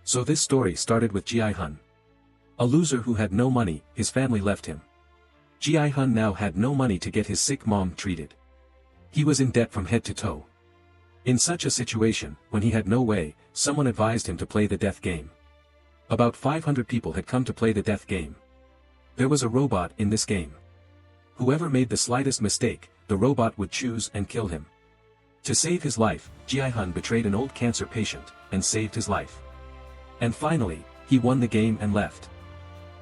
So this story started with Ji-hun. A loser who had no money, his family left him. Ji-hun now had no money to get his sick mom treated. He was in debt from head to toe. In such a situation, when he had no way, someone advised him to play the death game. About 500 people had come to play the death game. There was a robot in this game. Whoever made the slightest mistake, the robot would choose and kill him. To save his life, Ji-hun betrayed an old cancer patient, and saved his life. And finally, he won the game and left.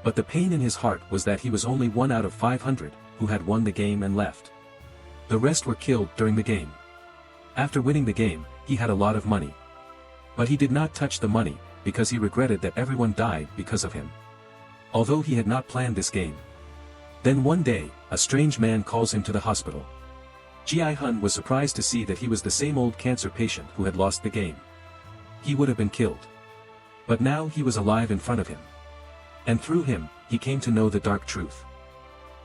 But the pain in his heart was that he was only one out of 500, who had won the game and left. The rest were killed during the game. After winning the game, he had a lot of money. But he did not touch the money, because he regretted that everyone died because of him. Although he had not planned this game. Then one day, a strange man calls him to the hospital. Ji-hun was surprised to see that he was the same old cancer patient who had lost the game. He would have been killed. But now he was alive in front of him. And through him, he came to know the dark truth.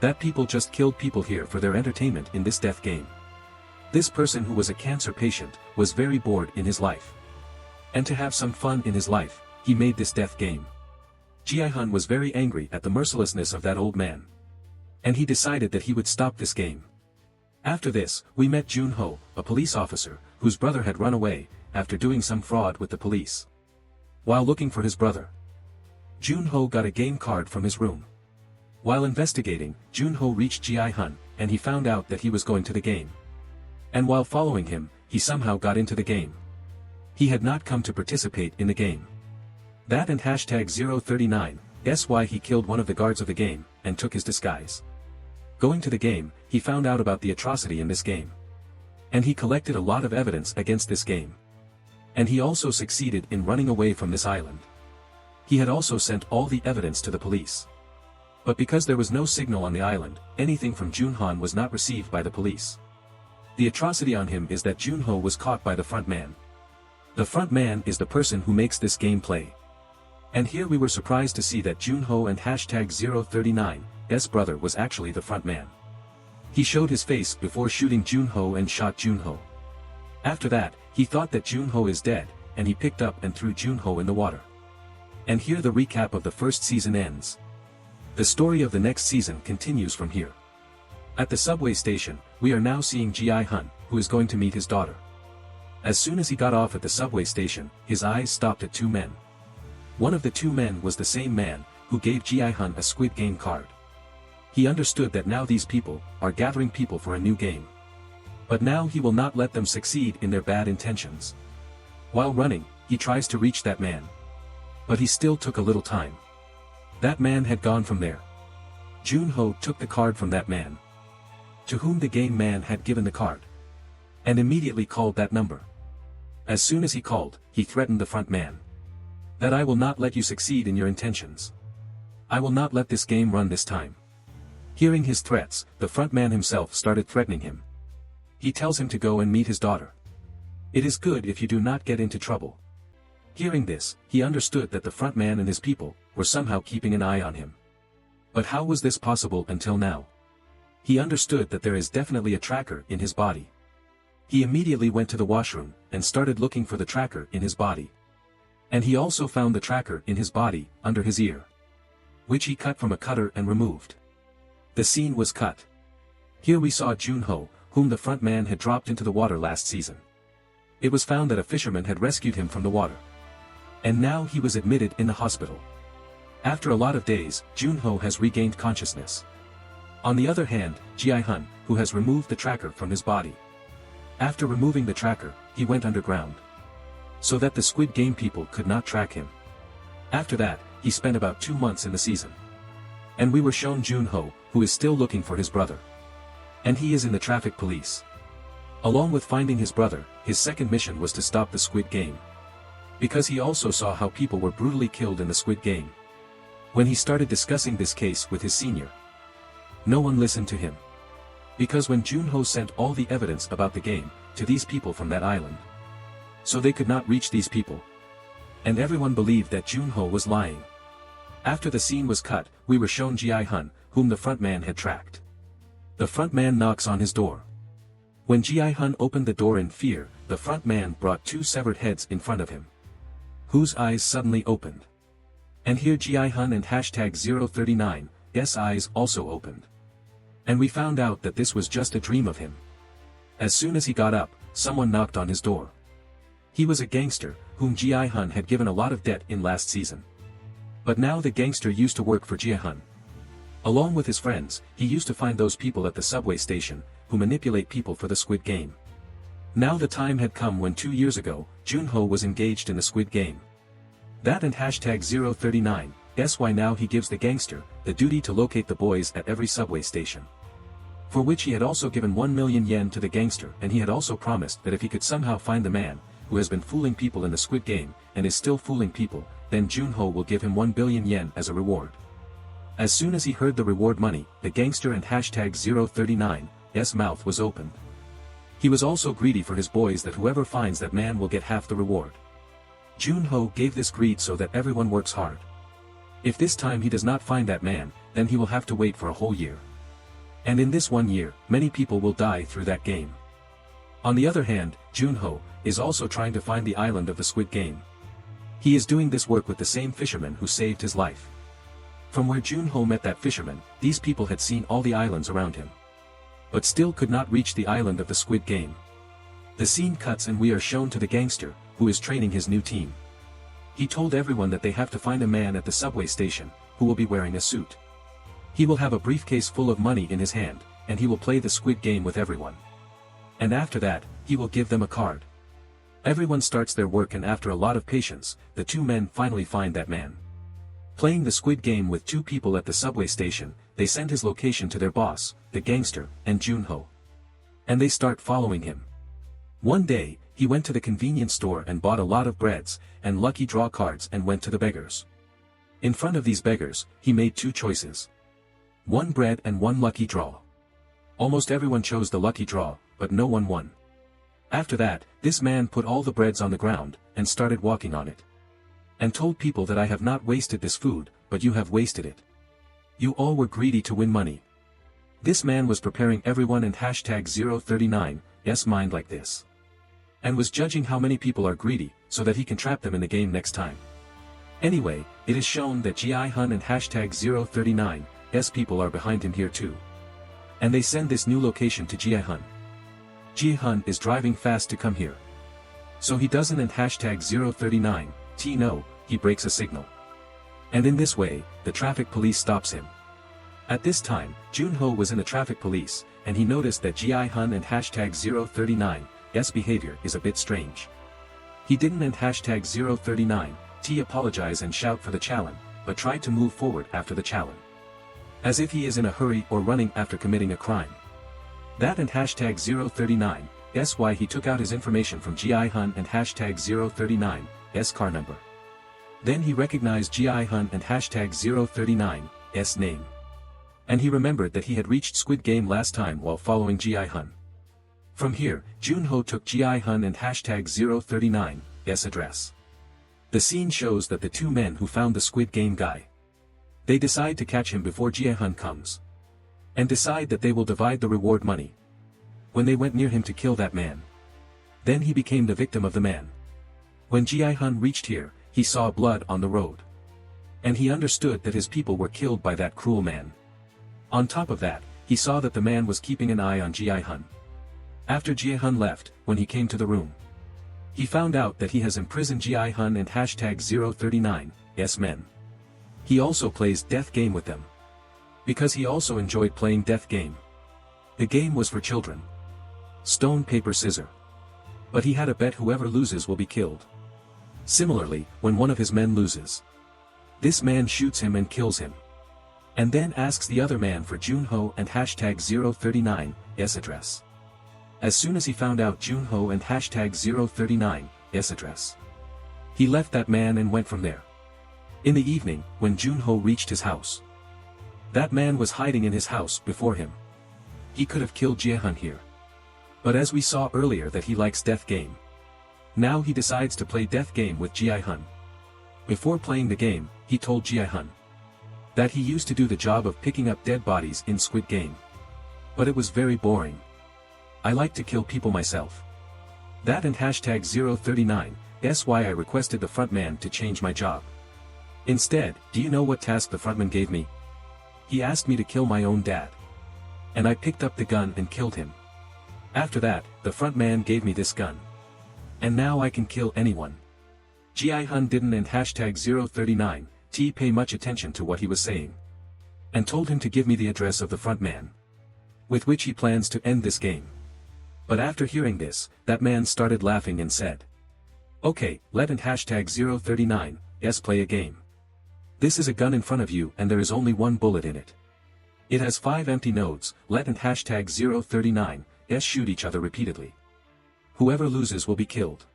That people just killed people here for their entertainment in this death game. This person who was a cancer patient, was very bored in his life. And to have some fun in his life, he made this death game. Ji-hun was very angry at the mercilessness of that old man. And he decided that he would stop this game. After this, we met Jun-ho, a police officer, whose brother had run away, after doing some fraud with the police. While looking for his brother, Jun-ho got a game card from his room. While investigating, Jun-ho reached Ji-hun, and he found out that he was going to the game. And while following him, he somehow got into the game. He had not come to participate in the game. That and #039, guess why he killed one of the guards of the game, and took his disguise. Going to the game, he found out about the atrocity in this game. And he collected a lot of evidence against this game. And he also succeeded in running away from this island. He had also sent all the evidence to the police. But because there was no signal on the island, anything from Jun-ho was not received by the police. The atrocity on him is that Jun-ho was caught by the front man. The front man is the person who makes this game play. And here we were surprised to see that Jun-ho and #039's brother was actually the front man. He showed his face before shooting Jun-ho and shot Jun-ho. After that, he thought that Jun-ho is dead, and he picked up and threw Jun-ho in the water. And here the recap of the first season ends. The story of the next season continues from here. At the subway station, we are now seeing Ji-hun, who is going to meet his daughter. As soon as he got off at the subway station, his eyes stopped at two men. One of the two men was the same man, who gave Ji-hun a Squid Game card. He understood that now these people are gathering people for a new game. But now he will not let them succeed in their bad intentions. While running, he tries to reach that man. But he still took a little time. That man had gone from there. Jun-ho took the card from that man, to whom the game man had given the card, and immediately called that number. As soon as he called, he threatened the front man. That I will not let you succeed in your intentions. I will not let this game run this time. Hearing his threats, the front man himself started threatening him. He tells him to go and meet his daughter. It is good if you do not get into trouble. Hearing this, he understood that the front man and his people were somehow keeping an eye on him. But how was this possible until now? He understood that there is definitely a tracker in his body. He immediately went to the washroom and started looking for the tracker in his body. And he also found the tracker in his body, under his ear, which he cut from a cutter and removed. The scene was cut. Here we saw Jun-ho, whom the front man had dropped into the water last season. It was found that a fisherman had rescued him from the water. And now he was admitted in the hospital. After a lot of days, Jun-ho has regained consciousness. On the other hand, Ji-hun, who has removed the tracker from his body. After removing the tracker, he went underground, so that the Squid Game people could not track him. After that, he spent about 2 months in the season. And we were shown Jun-ho, who is still looking for his brother. And he is in the traffic police. Along with finding his brother, his second mission was to stop the Squid Game. Because he also saw how people were brutally killed in the Squid Game. When he started discussing this case with his senior, no one listened to him. Because when Jun-ho sent all the evidence about the game to these people from that island, so they could not reach these people. And everyone believed that Jun-ho was lying. After the scene was cut, we were shown Ji-hun, whom the front man had tracked. The front man knocks on his door. When Ji-hun opened the door in fear, the front man brought 2 severed heads in front of him. whose eyes suddenly opened. And here Ji-hun and hashtag 039's eyes also opened. And we found out that this was just a dream of him. As soon as he got up, someone knocked on his door. He was a gangster, whom Ji-hun had given a lot of debt in last season. But now the gangster used to work for Ji-hun. Along with his friends, he used to find those people at the subway station, who manipulate people for the Squid Game. Now the time had come when 2 years ago, Junho was engaged in the Squid Game. That and hashtag 039's why now he gives the gangster the duty to locate the boys at every subway station. For which he had also given 1 million yen to the gangster, and he had also promised that if he could somehow find the man who has been fooling people in the Squid Game and is still fooling people, then Junho will give him 1 billion yen as a reward. As soon as he heard the reward money, the gangster and hashtag 039's mouth was opened. He was also greedy for his boys that whoever finds that man will get half the reward. Junho gave this greed so that everyone works hard. If this time he does not find that man, then he will have to wait for a whole year. And in this 1 year, many people will die through that game. On the other hand, Junho is also trying to find the island of the Squid Game. He is doing this work with the same fisherman who saved his life. From where Junho met that fisherman, these people had seen all the islands around him, but still could not reach the island of the Squid Game. The scene cuts and we are shown to the gangster, who is training his new team. He told everyone that they have to find a man at the subway station, who will be wearing a suit. He will have a briefcase full of money in his hand, and he will play the Squid Game with everyone. And after that, he will give them a card. Everyone starts their work, and after a lot of patience, the two men finally find that man. Playing the Squid Game with 2 people at the subway station, they send his location to their boss, the gangster, and Junho. And they start following him. One day, he went to the convenience store and bought a lot of breads and lucky draw cards and went to the beggars. In front of these beggars, he made 2 choices. 1 bread and 1 lucky draw. Almost everyone chose the lucky draw, but no one won. After that, this man put all the breads on the ground, and started walking on it. And told people that I have not wasted this food, but you have wasted it. You all were greedy to win money. This man was preparing everyone in hashtag 039's mind like this. And was judging how many people are greedy, so that he can trap them in the game next time. Anyway, it is shown that Ji-hun and hashtag 039's people are behind him here too. And they send this new location to Ji-hun. Ji-hun is driving fast to come here. So he doesn't, and hashtag 039 know, he breaks a signal. And in this way, the traffic police stops him. At this time, Junho was in the traffic police, and he noticed that Ji-hun and hashtag 039's behavior is a bit strange. He didn't, and hashtag 039 apologize and shout for the Challen, but tried to move forward after the Challen. As if he is in a hurry or running after committing a crime. That and hashtag 039's why he took out his information from Ji-hun and hashtag 039's car number. Then he recognized Ji-hun and hashtag 039's name. And he remembered that he had reached Squid Game last time while following Ji-hun. From here, Junho took Ji-hun and hashtag 039's address. The scene shows that the 2 men who found the Squid Game guy. They decide to catch him before Ji-hun comes. And decide that they will divide the reward money. When they went near him to kill that man. Then he became the victim of the man. When Ji-hun reached here, he saw blood on the road. And he understood that his people were killed by that cruel man. On top of that, he saw that the man was keeping an eye on Ji-hun. After Ji-hun left, when he came to the room, he found out that he has imprisoned Ji-hun and hashtag 039's men. He also plays death game with them. Because he also enjoyed playing death game. The game was for children. Stone, paper, scissors. But he had a bet whoever loses will be killed. Similarly, when one of his men loses, this man shoots him and kills him. And then asks the other man for Junho and hashtag 039's address. As soon as he found out Junho and hashtag 039's address, he left that man and went from there. In the evening, when Junho reached his house, that man was hiding in his house before him. He could have killed Ji-hun here. But as we saw earlier that he likes death game. Now he decides to play death game with Ji-hun. Before playing the game, he told Ji-hun that he used to do the job of picking up dead bodies in Squid Game. But it was very boring. I like to kill people myself. That and hashtag That's why I requested the frontman to change my job. Instead, do you know what task the frontman gave me? He asked me to kill my own dad. And I picked up the gun and killed him. After that, the frontman gave me this gun. And now I can kill anyone. Ji-hun didn't and #039, pay much attention to what he was saying. And told him to give me the address of the frontman. With which he plans to end this game. But after hearing this, that man started laughing and said, "Okay, let and #039, yes, play a game. This is a gun in front of you and there is only one bullet in it. It has 5 empty nodes, let and #039, yes, shoot each other repeatedly. Whoever loses will be killed.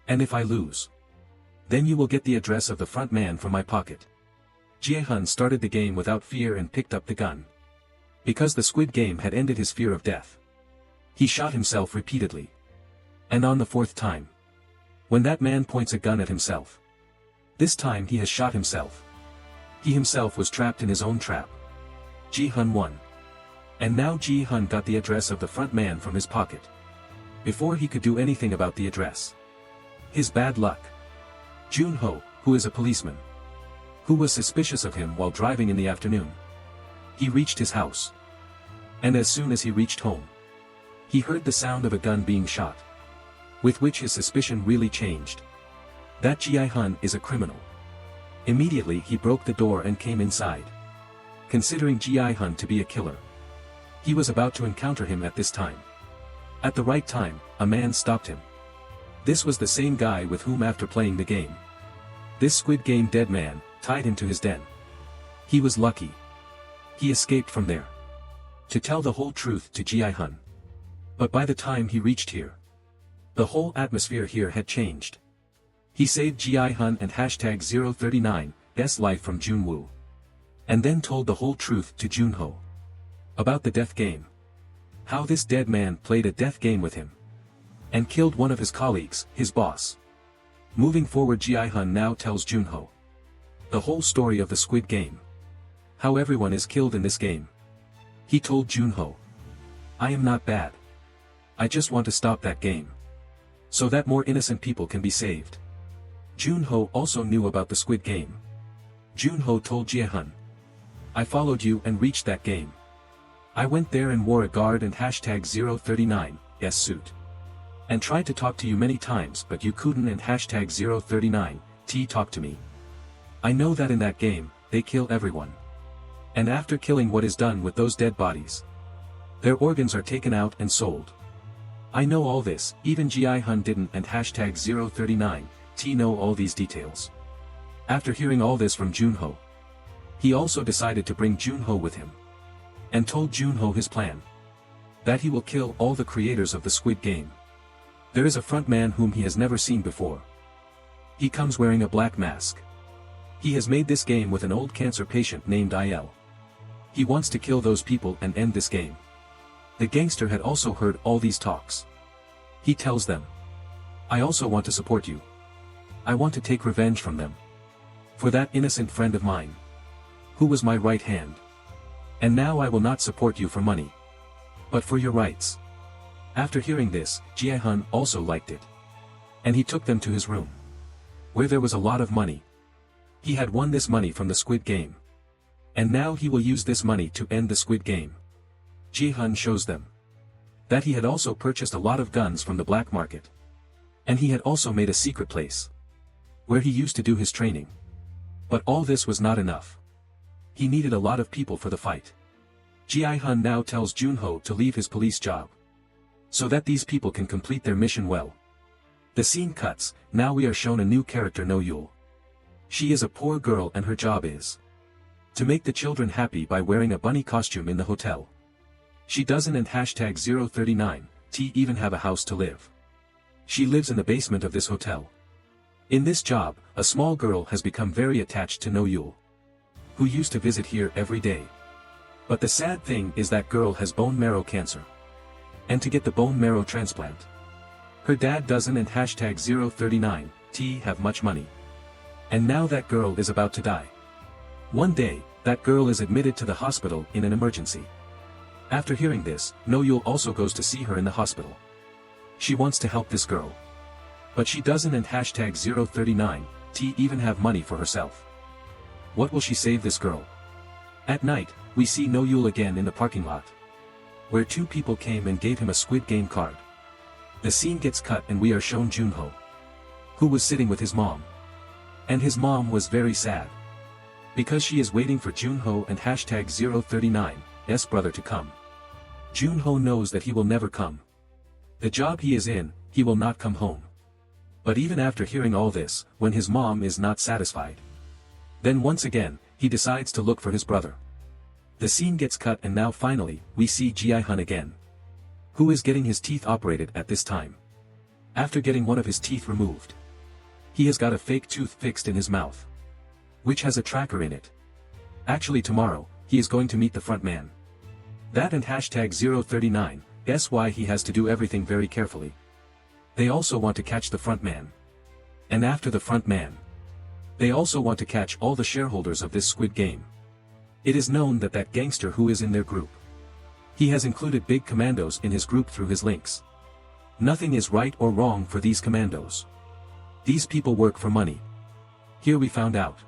And if I lose, then you will get the address of the front man from my pocket." Ji-hun started the game without fear and picked up the gun. Because the Squid Game had ended his fear of death. He shot himself repeatedly. And on the 4th time, when that man points a gun at himself, this time he has shot himself. He himself was trapped in his own trap. Ji-hun won. And now Ji-hun got the address of the front man from his pocket. Before he could do anything about the address. His bad luck. Jun-ho, who is a policeman, who was suspicious of him while driving in the afternoon. He reached his house. And as soon as he reached home, he heard the sound of a gun being shot. With which his suspicion really changed. That Ji-hun is a criminal. Immediately he broke the door and came inside. Considering Ji-hun to be a killer. He was about to encounter him at this time. At the right time, a man stopped him. This was the same guy with whom after playing the game. This Squid Game dead man, tied him to his den. He was lucky. He escaped from there. To tell the whole truth to Ji-hun. But by the time he reached here, the whole atmosphere here had changed. He saved Ji-hun and #039's life from Jun-woo. And then told the whole truth to Jun-ho. About the death game. How this dead man played a death game with him. And killed one of his colleagues, his boss. Moving forward, Ji-hun now tells Jun-ho the whole story of the Squid Game. How everyone is killed in this game. He told Jun-ho, "I am not bad. I just want to stop that game. So that more innocent people can be saved." Jun-ho also knew about the Squid Game. Jun-ho told Ji-hun, "I followed you and reached that game. I went there and wore a guard and #039's suit. And tried to talk to you many times but you couldn't and #039 talk to me. I know that in that game, they kill everyone. And after killing, what is done with those dead bodies? Their organs are taken out and sold. I know all this, even Ji-hun didn't and #039 know all these details." After hearing all this from Jun-ho, he also decided to bring Jun-ho with him. And told Jun-ho his plan. That he will kill all the creators of the Squid Game. There is a front man whom he has never seen before. He comes wearing a black mask. He has made this game with an old cancer patient named Il. He wants to kill those people and end this game. The gangster had also heard all these talks. He tells them, "I also want to support you. I want to take revenge from them. For that innocent friend of mine. Who was my right hand. And now I will not support you for money. But for your rights." After hearing this, Ji-hun also liked it. And he took them to his room. Where there was a lot of money. He had won this money from the Squid Game. And now he will use this money to end the Squid Game. Ji-hun shows them that he had also purchased a lot of guns from the black market. And he had also made a secret place where he used to do his training. But all this was not enough. He needed a lot of people for the fight. Ji-hun now tells Jun-ho to leave his police job. So that these people can complete their mission well. The scene cuts, now we are shown a new character, No-yul. She is a poor girl and her job is to make the children happy by wearing a bunny costume in the hotel. She doesn't and #039 even have a house to live. She lives in the basement of this hotel. In this job, a small girl has become very attached to No-yul, who used to visit here every day. But the sad thing is that girl has bone marrow cancer. And to get the bone marrow transplant, her dad doesn't and #039 have much money. And now that girl is about to die. One day, that girl is admitted to the hospital in an emergency. After hearing this, No-yul also goes to see her in the hospital. She wants to help this girl. But she doesn't and hashtag 039, T even have money for herself. What will she save this girl? At night, we see No Yul again in the parking lot, where two people came and gave him a Squid Game card. The scene gets cut and we are shown Junho, who was sitting with his mom. And his mom was very sad, because she is waiting for Junho and hashtag 039's brother to come. Junho knows that he will never come. The job he is in, he will not come home. But even after hearing all this, when his mom is not satisfied, then once again, he decides to look for his brother. The scene gets cut and now finally, we see Jae-hun again, who is getting his teeth operated at this time. After getting one of his teeth removed, he has got a fake tooth fixed in his mouth, which has a tracker in it. Actually tomorrow, he is going to meet the front man. That and hashtag 039, guess why he has to do everything very carefully. They also want to catch the front man. And after the front man, they also want to catch all the shareholders of this Squid Game. It is known that that gangster who is in their group, he has included big commandos in his group through his links. Nothing is right or wrong for these commandos. These people work for money. Here we found out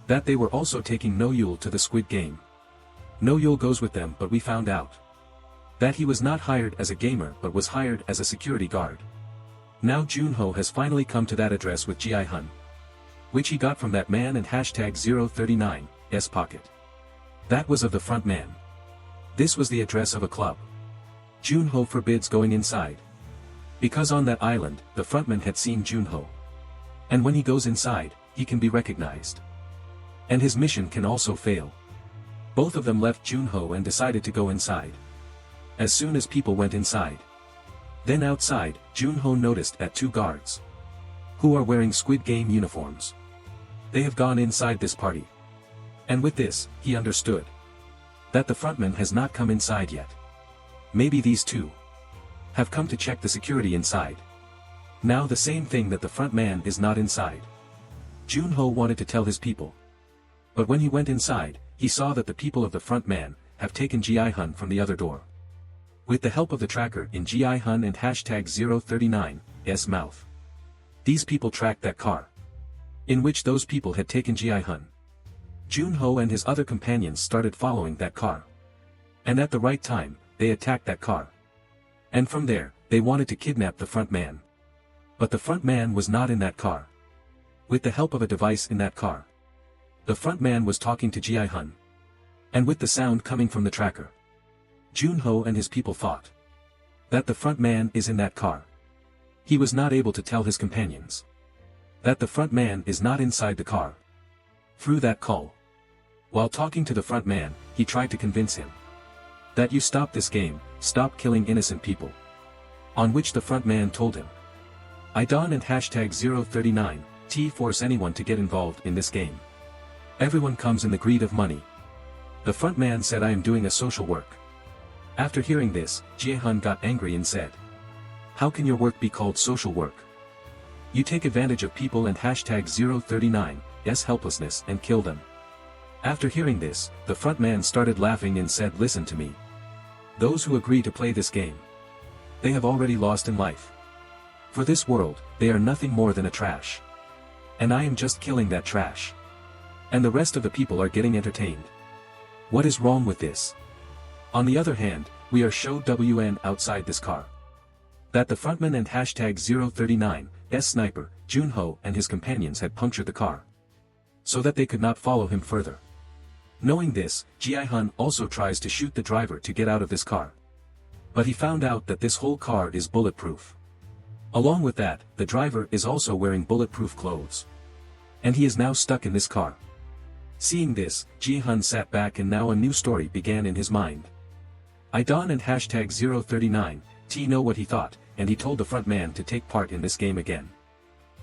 that they were also taking No Yul to the Squid Game. No Yul goes with them, but we found out that he was not hired as a gamer but was hired as a security guard. Now Junho has finally come to that address with Jae-hun, which he got from that man and hashtag 039's pocket. That was of the front man. This was the address of a club. Junho forbids going inside, because on that island, the frontman had seen Junho. And when he goes inside, he can be recognized. And his mission can also fail. Both of them left Junho and decided to go inside. As soon as people went inside, then outside, Junho noticed that two guards, who are wearing Squid Game uniforms, they have gone inside this party. And with this, he understood that the frontman has not come inside yet. Maybe these two have come to check the security inside. Now the same thing that the front man is not inside. Junho wanted to tell his people. But when he went inside, he saw that the people of the front man have taken Jae-hun from the other door. With the help of the tracker in Jae-hun and hashtag 039's mouth, these people tracked that car, in which those people had taken Jae-hun. Junho and his other companions started following that car. And at the right time, they attacked that car. And from there, they wanted to kidnap the front man. But the front man was not in that car. With the help of a device in that car, the front man was talking to Jae-hun. And with the sound coming from the tracker, Junho and his people thought that the front man is in that car. He was not able to tell his companions that the front man is not inside the car. Through that call, while talking to the front man, he tried to convince him that you stop this game, stop killing innocent people. On which the front man told him, I don't and hashtag 039, force anyone to get involved in this game. Everyone comes in the greed of money. The front man said I am doing a social work. After hearing this, Jae-hun got angry and said, how can your work be called social work? You take advantage of people and hashtag 039's helplessness and kill them. After hearing this, the front man started laughing and said, listen to me. Those who agree to play this game, they have already lost in life. For this world, they are nothing more than a trash. And I am just killing that trash. And the rest of the people are getting entertained. What is wrong with this? On the other hand, we are showed WN outside this car. That the frontman and hashtag 039's sniper, Junho and his companions had punctured the car, so that they could not follow him further. Knowing this, Jae-hun also tries to shoot the driver to get out of this car. But he found out that this whole car is bulletproof. Along with that, the driver is also wearing bulletproof clothes. And he is now stuck in this car. Seeing this, Jae-hun sat back and now a new story began in his mind. Idon and hashtag 039 know what he thought, and he told the front man to take part in this game again.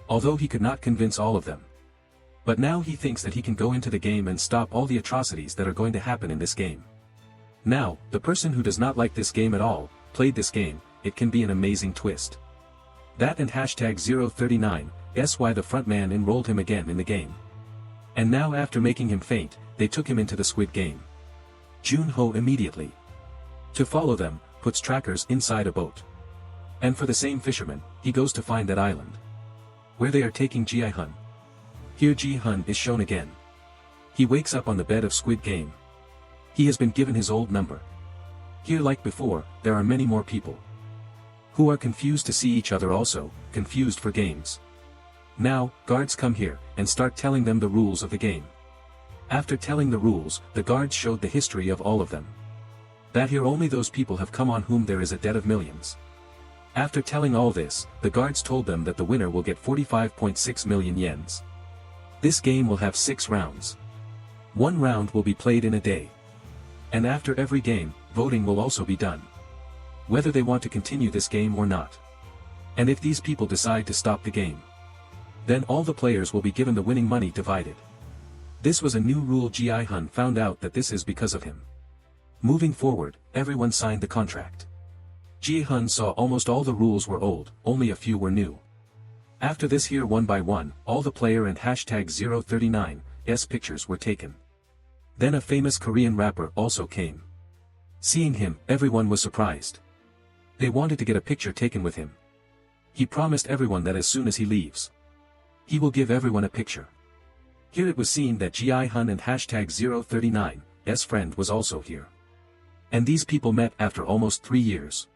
Although he could not convince all of them. But now he thinks that he can go into the game and stop all the atrocities that are going to happen in this game. Now, the person who does not like this game at all, played this game, it can be an amazing twist. That and hashtag 039, why the front man enrolled him again in the game. And now after making him faint, they took him into the Squid Game. Junho immediately, to follow them, puts trackers inside a boat. And for the same fisherman, he goes to find that island. where they are taking Ji-hun. Here Ji-hun is shown again. He wakes up on the bed of Squid Game. He has been given his old number. Here like before, there are many more people who are confused to see each other, also confused for games. Now, guards come here, and start telling them the rules of the game. After telling the rules, the guards showed the history of all of them. That here only those people have come on whom there is a debt of millions. After telling all this, the guards told them that the winner will get 45.6 million yens. This game will have 6 rounds. 1 round will be played in a day. And after every game, voting will also be done. Whether they want to continue this game or not. And if these people decide to stop the game, then all the players will be given the winning money divided. This was a new rule. Ji-hun found out that this is because of him. Moving forward, everyone signed the contract. Ji-hun saw almost all the rules were old, only a few were new. After this here, one by one, all the player and hashtag 039's pictures were taken. Then a famous Korean rapper also came. Seeing him, everyone was surprised. They wanted to get a picture taken with him. He promised everyone that as soon as he leaves, he will give everyone a picture. Here it was seen that Ji-hun and hashtag 039's friend was also here. And these people met after almost 3 years.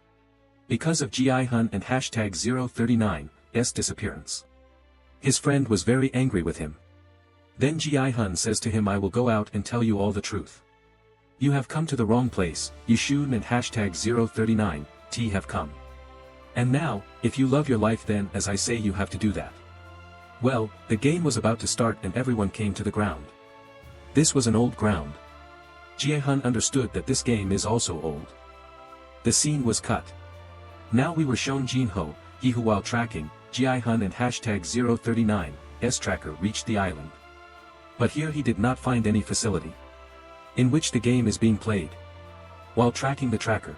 Because of Ji-hun and hashtag 039's disappearance. His friend was very angry with him. Then Ji-hun says to him, I will go out and tell you all the truth. You have come to the wrong place, Yeoseos and hashtag 039t have come. And now, if you love your life, then as I say you have to do that. Well, the game was about to start and everyone came to the ground. This was an old ground. Ji-hun understood that this game is also old. The scene was cut. Now we were shown Jin-ho, he who while tracking, Ji-hun and hashtag 039's tracker reached the island. But here he did not find any facility in which the game is being played. While tracking the tracker,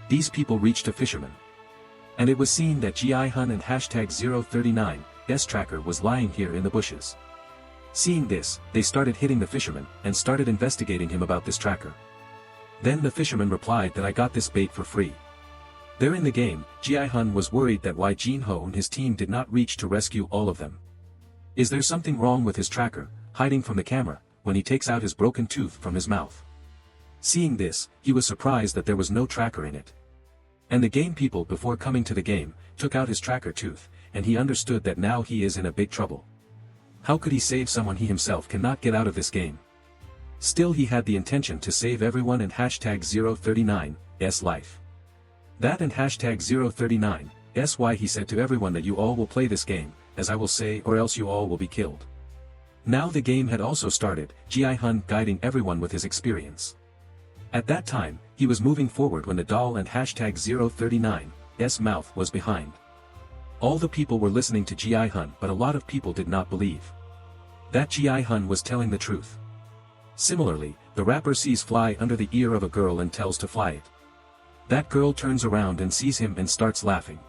these people reached a fisherman. And it was seen that Ji-hun and hashtag 039's tracker was lying here in the bushes. Seeing this, they started hitting the fisherman, and started investigating him about this tracker. Then the fisherman replied that I got this bait for free. There in the game, Ji-hun was worried that why Jin-ho and his team did not reach to rescue all of them. Is there something wrong with his tracker, hiding from the camera, when he takes out his broken tooth from his mouth? Seeing this, he was surprised that there was no tracker in it. And the game people before coming to the game, took out his tracker tooth, and he understood that now he is in a big trouble. How could he save someone he himself cannot get out of this game? Still he had the intention to save everyone in hashtag 039's life. That and hashtag 039's why he said to everyone that you all will play this game, as I will say, or else you all will be killed. Now the game had also started, Ji-hun guiding everyone with his experience. At that time, he was moving forward when the doll and hashtag 039's mouth was behind. All the people were listening to Ji-hun, but a lot of people did not believe that Ji-hun was telling the truth. Similarly, the rapper sees fly under the ear of a girl and tells to fly it. That girl turns around and sees him and starts laughing.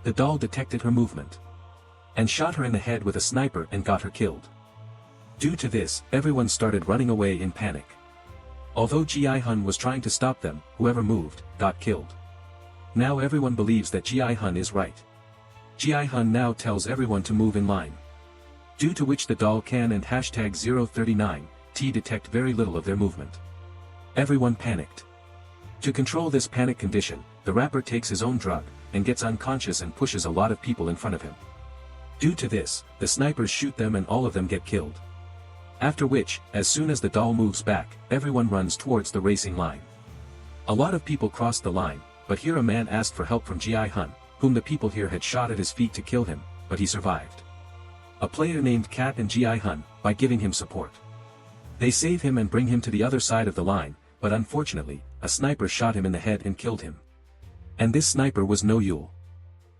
The doll detected her movement and shot her in the head with a sniper and got her killed. Due to this, everyone started running away in panic. Although Ji-hun was trying to stop them, whoever moved, got killed. Now everyone believes that Ji-hun is right. Ji-hun now tells everyone to move in line. Due to which the doll can and hashtag 039t detect very little of their movement. Everyone panicked. To control this panic condition, the rapper takes his own drug, and gets unconscious and pushes a lot of people in front of him. Due to this, the snipers shoot them and all of them get killed. After which, as soon as the doll moves back, everyone runs towards the racing line. A lot of people crossed the line, but here a man asked for help from Ji-hun, whom the people here had shot at his feet to kill him, but he survived. A player named Kat and Ji-hun, by giving him support. They save him and bring him to the other side of the line, but unfortunately, a sniper shot him in the head and killed him. And this sniper was no Yule.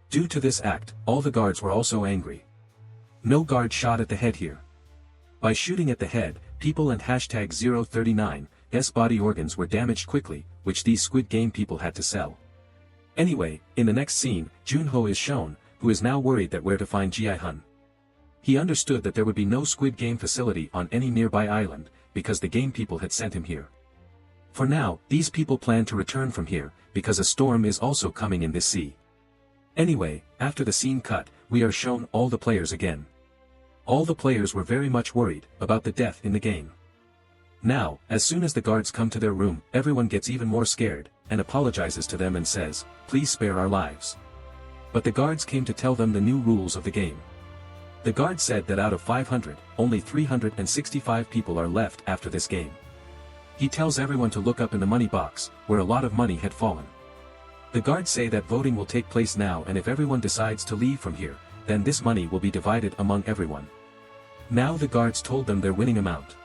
Due to this act, all the guards were also angry. No guard shot at the head here. By shooting at the head, people and hashtag 039's body organs were damaged quickly, which these Squid Game people had to sell. Anyway, in the next scene, Jun-ho is shown, who is now worried that where to find Ji-hun. He understood that there would be no Squid Game facility on any nearby island, because the game people had sent him here. For now, these people plan to return from here, because a storm is also coming in this sea. Anyway, after the scene cut, we are shown all the players again. All the players were very much worried about the death in the game. Now, as soon as the guards come to their room, everyone gets even more scared, and apologizes to them and says, "Please spare our lives." But the guards came to tell them the new rules of the game. The guard said that out of 500, only 365 people are left after this game. He tells everyone to look up in the money box, where a lot of money had fallen. The guards say that voting will take place now, and if everyone decides to leave from here, then this money will be divided among everyone. Now the guards told them their winning amount.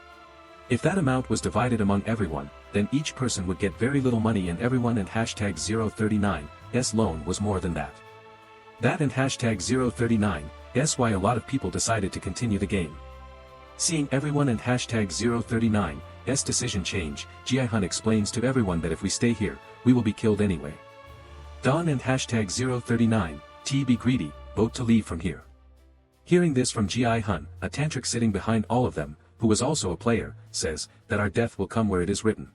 If that amount was divided among everyone, then each person would get very little money, and everyone and hashtag 039's loan was more than that. That and hashtag 039's why a lot of people decided to continue the game. Seeing everyone and hashtag 039's decision change, Jae-hyun explains to everyone that if we stay here, we will be killed anyway. Don and hashtag 039 be greedy, vote to leave from here. Hearing this from Jae-hyun, a tantric sitting behind all of them, who was also a player, says that our death will come where it is written.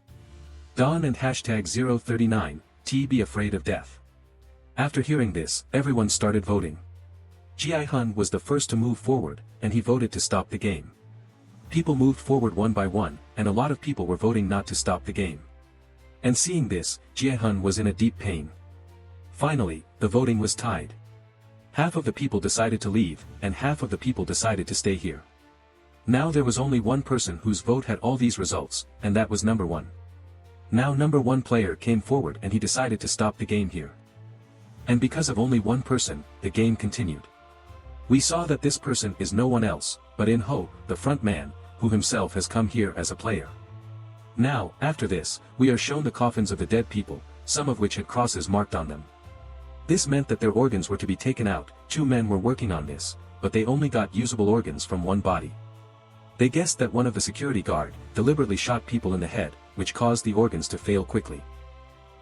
Don and hashtag 039 be afraid of death. After hearing this, everyone started voting. Jae-hyun was the first to move forward, and he voted to stop the game. People moved forward one by one, and a lot of people were voting not to stop the game. And seeing this, Jae-hyun was in a deep pain. Finally, the voting was tied. Half of the people decided to leave, and half of the people decided to stay here. Now there was only one person whose vote had all these results, and that was number 1. Now number 1 player came forward and he decided to stop the game here. And because of only one person, the game continued. We saw that this person is no one else, but In-ho, the front man, who himself has come here as a player. Now, after this, we are shown the coffins of the dead people, some of which had crosses marked on them. This meant that their organs were to be taken out. 2 men were working on this, but they only got usable organs from one body. They guessed that one of the security guard deliberately shot people in the head, which caused the organs to fail quickly.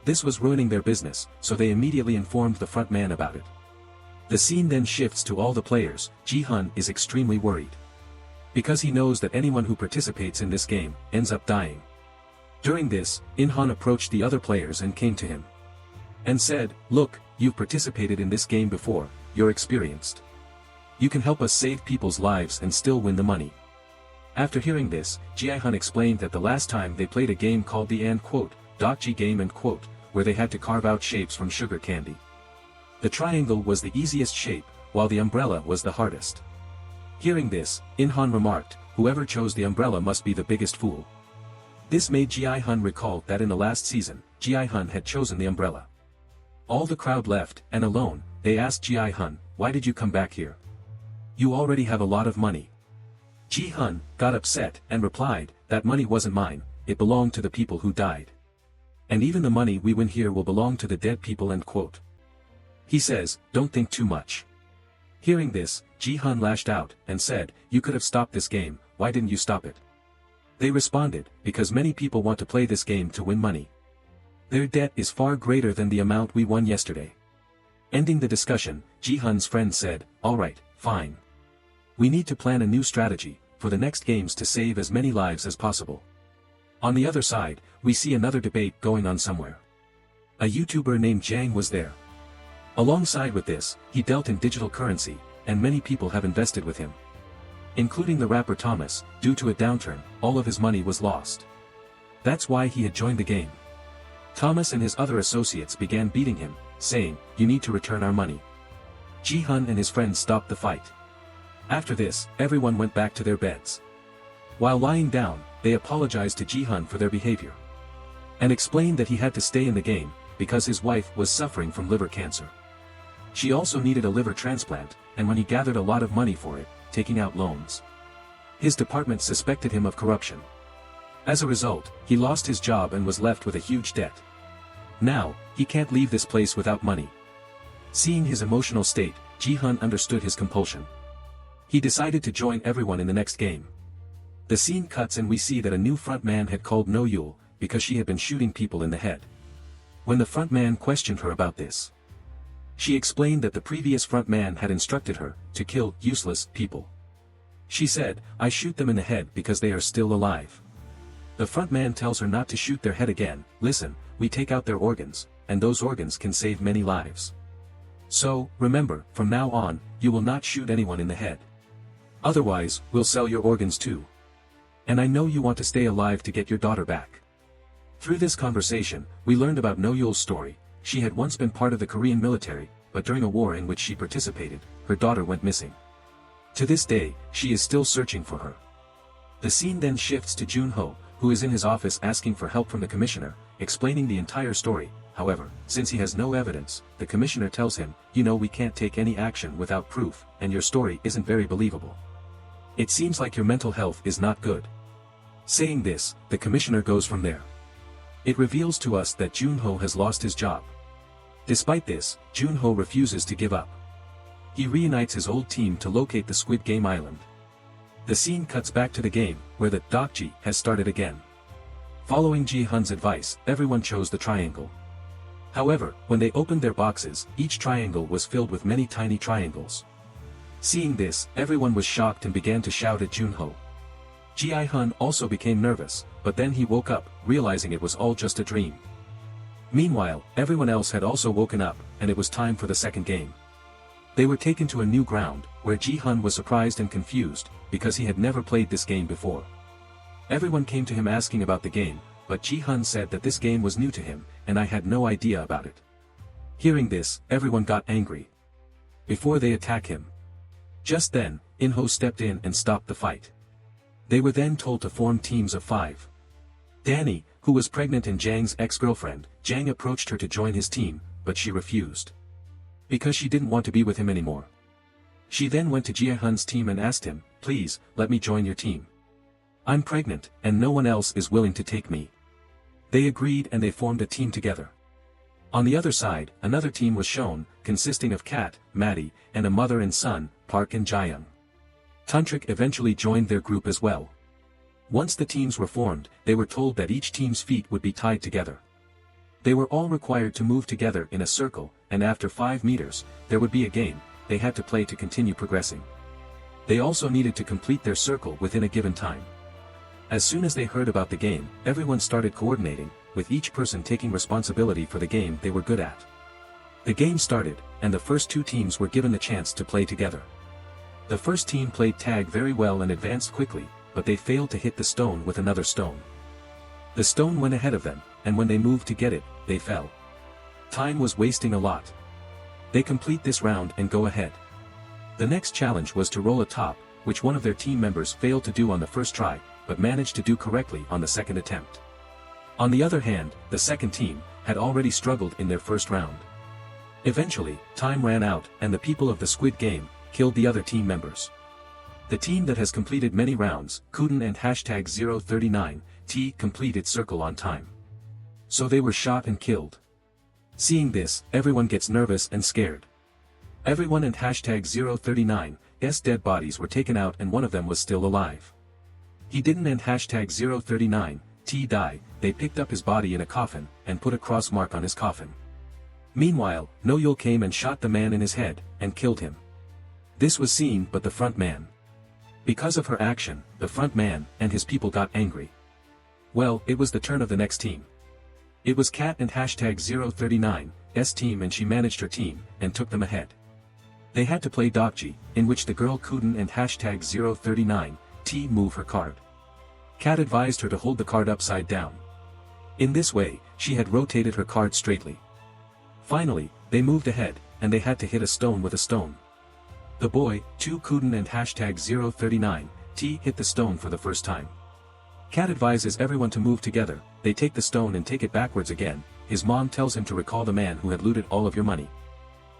This was ruining their business, so they immediately informed the front man about it. The scene then shifts to all the players. Jae-hyun is extremely worried. Because he knows that anyone who participates in this game ends up dying. During this, In-han approached the other players and came to him. And said, "Look, you've participated in this game before, you're experienced. You can help us save people's lives and still win the money." After hearing this, Jae-hyun explained that the last time they played a game called the G game where they had to carve out shapes from sugar candy. The triangle was the easiest shape, while the umbrella was the hardest. Hearing this, In-han remarked, "Whoever chose the umbrella must be the biggest fool." This made Jae-hyun recall that in the last season, Jae-hyun had chosen the umbrella. All the crowd left, and alone, they asked Jae-hyun, "Why did you come back here? You already have a lot of money." Jae-hyun got upset and replied, "That money wasn't mine, it belonged to the people who died. And even the money we win here will belong to the dead people." He says, "Don't think too much." Hearing this, Jae-hyun lashed out and said, "You could have stopped this game, why didn't you stop it?" They responded, "Because many people want to play this game to win money. Their debt is far greater than the amount we won yesterday." Ending the discussion, Jae-hyun's friend said, "Alright, fine. We need to plan a new strategy for the next games to save as many lives as possible." On the other side, we see another debate going on somewhere. A YouTuber named Jang was there. Alongside with this, he dealt in digital currency, and many people have invested with him. Including the rapper Thomas. Due to a downturn, all of his money was lost. That's why he had joined the game. Thomas and his other associates began beating him, saying, "You need to return our money." Jae-hyun and his friends stopped the fight. After this, everyone went back to their beds. While lying down, they apologized to Jae-hyun for their behavior. And explained that he had to stay in the game, because his wife was suffering from liver cancer. She also needed a liver transplant, and when he gathered a lot of money for it, taking out loans. His department suspected him of corruption. As a result, he lost his job and was left with a huge debt. Now, he can't leave this place without money. Seeing his emotional state, Jae-hyun understood his compulsion. He decided to join everyone in the next game. The scene cuts and we see that a new front man had called No-yul, because she had been shooting people in the head. When the front man questioned her about this, she explained that the previous front man had instructed her to kill useless people. She said, "I shoot them in the head because they are still alive." The front man tells her not to shoot their head again. "Listen, we take out their organs, and those organs can save many lives. So, remember, from now on, you will not shoot anyone in the head. Otherwise, we'll sell your organs too. And I know you want to stay alive to get your daughter back. Through this conversation, we learned about No-Yul's story. She had once been part of the Korean military, but during a war in which she participated, her daughter went missing. To this day, she is still searching for her. The scene then shifts to Jun-ho, who is in his office asking for help from the commissioner, explaining the entire story. However, since he has no evidence, the commissioner tells him, "You know, we can't take any action without proof, and your story isn't very believable. It seems like your mental health is not good." Saying this, the commissioner goes from there. It reveals to us that Jun-ho has lost his job. Despite this, Jun-ho refuses to give up. He reunites his old team to locate the Squid Game island. The scene cuts back to the game, where the Dokji has started again. Following Ji-hun's advice, everyone chose the triangle. However, when they opened their boxes, each triangle was filled with many tiny triangles. Seeing this, everyone was shocked and began to shout at Jun-ho. Ji-hun also became nervous, but then he woke up, realizing it was all just a dream. Meanwhile, everyone else had also woken up, and it was time for the second game. They were taken to a new ground, where Ji-hun was surprised and confused, because he had never played this game before. Everyone came to him asking about the game, but Ji-hun said that this game was new to him, and I had no idea about it. Hearing this, everyone got angry. Before they attack him. Just then, In-ho stepped in and stopped the fight. They were then told to form teams of 5. Dani, who was pregnant and Jang's ex-girlfriend, Jang approached her to join his team, but she refused. Because she didn't want to be with him anymore. She then went to Ji-hun's team and asked him, "Please, let me join your team. I'm pregnant, and no one else is willing to take me." They agreed and they formed a team together. On the other side, another team was shown, consisting of Kat, Maddie, and a mother and son, Park and Jaeyoung. Tantrik eventually joined their group as well. Once the teams were formed, they were told that each team's feet would be tied together. They were all required to move together in a circle, and after 5 meters, there would be a game they had to play to continue progressing. They also needed to complete their circle within a given time. As soon as they heard about the game, everyone started coordinating, with each person taking responsibility for the game they were good at. The game started, and the first 2 teams were given the chance to play together. The first team played tag very well and advanced quickly, but they failed to hit the stone with another stone. The stone went ahead of them, and when they moved to get it, they fell. Time was wasting a lot. They complete this round and go ahead. The next challenge was to roll a top, which one of their team members failed to do on the first try, but managed to do correctly on the second attempt. On the other hand, the second team had already struggled in their first round. Eventually, time ran out and the people of the Squid Game killed the other team members. The team that has completed many rounds, Kuden and #039T complete its circle on time. So they were shot and killed. Seeing this, everyone gets nervous and scared. Everyone and #039's dead bodies were taken out and one of them was still alive. He didn't and #039T die, they picked up his body in a coffin and put a cross mark on his coffin. Meanwhile, No-Yul came and shot the man in his head and killed him. This was seen but the front man. Because of her action, the front man and his people got angry. Well, it was the turn of the next team. It was Kat and #039's team and she managed her team and took them ahead. They had to play Dokji, in which the girl Kuden and #039T move her card. Kat advised her to hold the card upside down. In this way, she had rotated her card straightly. Finally, they moved ahead, and they had to hit a stone with a stone. The boy, 2 Kuden and #039T hit the stone for the first time. Kat advises everyone to move together, they take the stone and take it backwards again. His mom tells him to recall the man who had looted all of your money.